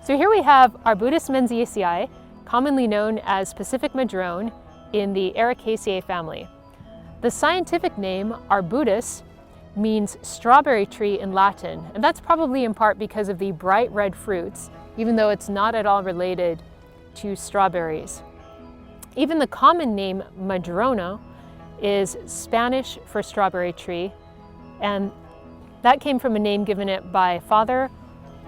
So here we have Arbutus menziesii, commonly known as Pacific madrone, in the Ericaceae family. The scientific name, Arbutus, means strawberry tree in Latin, and that's probably in part because of the bright red fruits, even though it's not at all related to strawberries. Even the common name madrono is Spanish for strawberry tree, and that came from a name given it by Father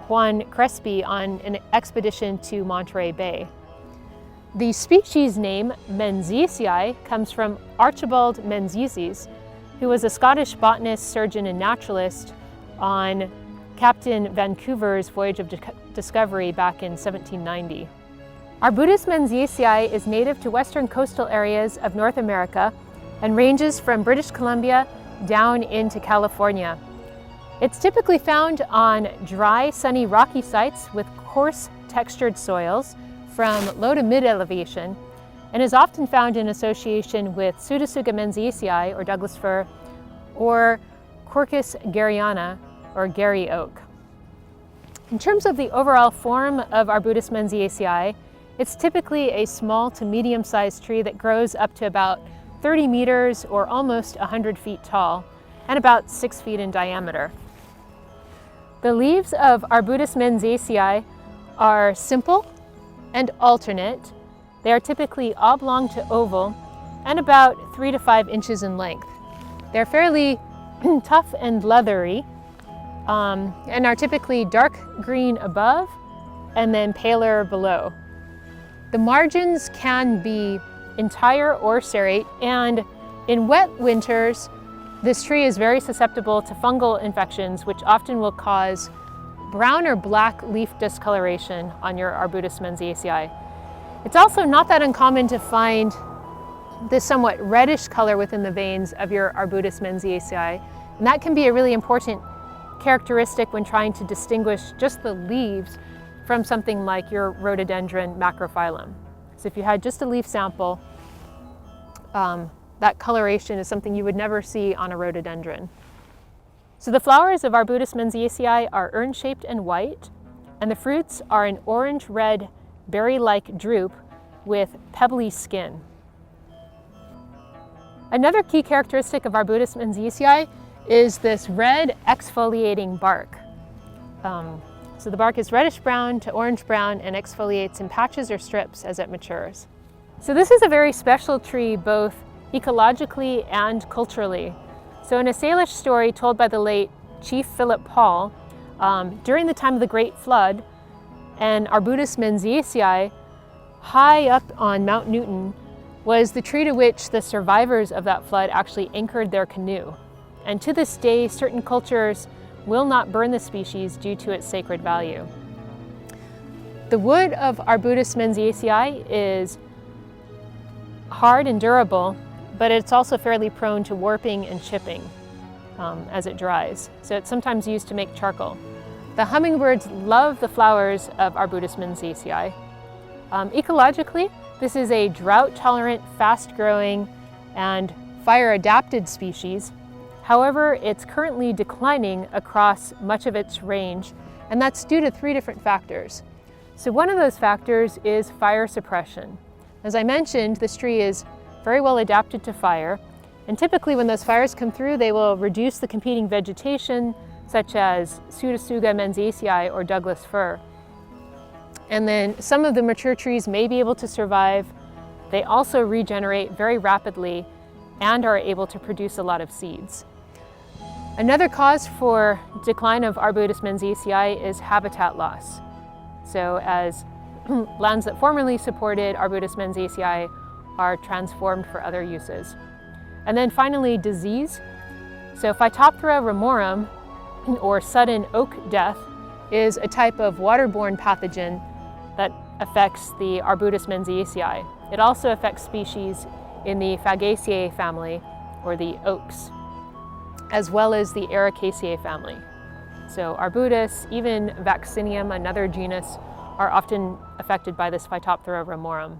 Juan Crespi on an expedition to Monterey Bay. The species name menziesii comes from Archibald Menzies, who was a Scottish botanist, surgeon, and naturalist on Captain Vancouver's voyage of discovery back in 1790. Arbutus menziesii is native to western coastal areas of North America and ranges from British Columbia down into California. It's typically found on dry, sunny, rocky sites with coarse, textured soils from low to mid-elevation, and is often found in association with Pseudotsuga menziesii, or Douglas fir, or Quercus garryana, or Garry oak. In terms of the overall form of Arbutus menziesii, it's typically a small to medium-sized tree that grows up to about 30 meters or almost 100 feet tall and about 6 feet in diameter. The leaves of Arbutus menziesii are simple and alternate. They are typically oblong to oval and about 3 to 5 inches in length. They're fairly tough and leathery and are typically dark green above and then paler below. The margins can be entire or serrate, and in wet winters, this tree is very susceptible to fungal infections, which often will cause brown or black leaf discoloration on your Arbutus menziesii. It's also not that uncommon to find this somewhat reddish color within the veins of your Arbutus menziesii, and that can be a really important characteristic when trying to distinguish just the leaves from something like your rhododendron macrophyllum. So if you had just a leaf sample, that coloration is something you would never see on a rhododendron. So the flowers of Arbutus menziesii are urn-shaped and white, and the fruits are an orange-red berry-like drupe with pebbly skin. Another key characteristic of Arbutus menziesii is this red exfoliating bark. So the bark is reddish-brown to orange-brown and exfoliates in patches or strips as it matures. So this is a very special tree both ecologically and culturally. So in a Salish story told by the late Chief Philip Paul, during the time of the Great Flood, an Arbutus menziesii high up on Mount Newton was the tree to which the survivors of that flood actually anchored their canoe. And to this day, certain cultures will not burn the species due to its sacred value. The wood of Arbutus menziesii is hard and durable, but it's also fairly prone to warping and chipping as it dries. So it's sometimes used to make charcoal. The hummingbirds love the flowers of Arbutus menziesii. Ecologically, this is a drought-tolerant, fast-growing, and fire-adapted species. However, it's currently declining across much of its range, and that's due to 3 different factors. So one of those factors is fire suppression. As I mentioned, this tree is very well adapted to fire, and typically when those fires come through, they will reduce the competing vegetation, such as Pseudotsuga menziesii or Douglas fir. And then some of the mature trees may be able to survive. They also regenerate very rapidly and are able to produce a lot of seeds. Another cause for decline of Arbutus menziesii is habitat loss. So as lands that formerly supported Arbutus menziesii are transformed for other uses. And then finally, disease. So Phytophthora ramorum, or sudden oak death, is a type of waterborne pathogen that affects the Arbutus menziesii. It also affects species in the Fagaceae family, or the oaks, as well as the Ericaceae family. So Arbutus, even Vaccinium, another genus, are often affected by this Phytophthora ramorum.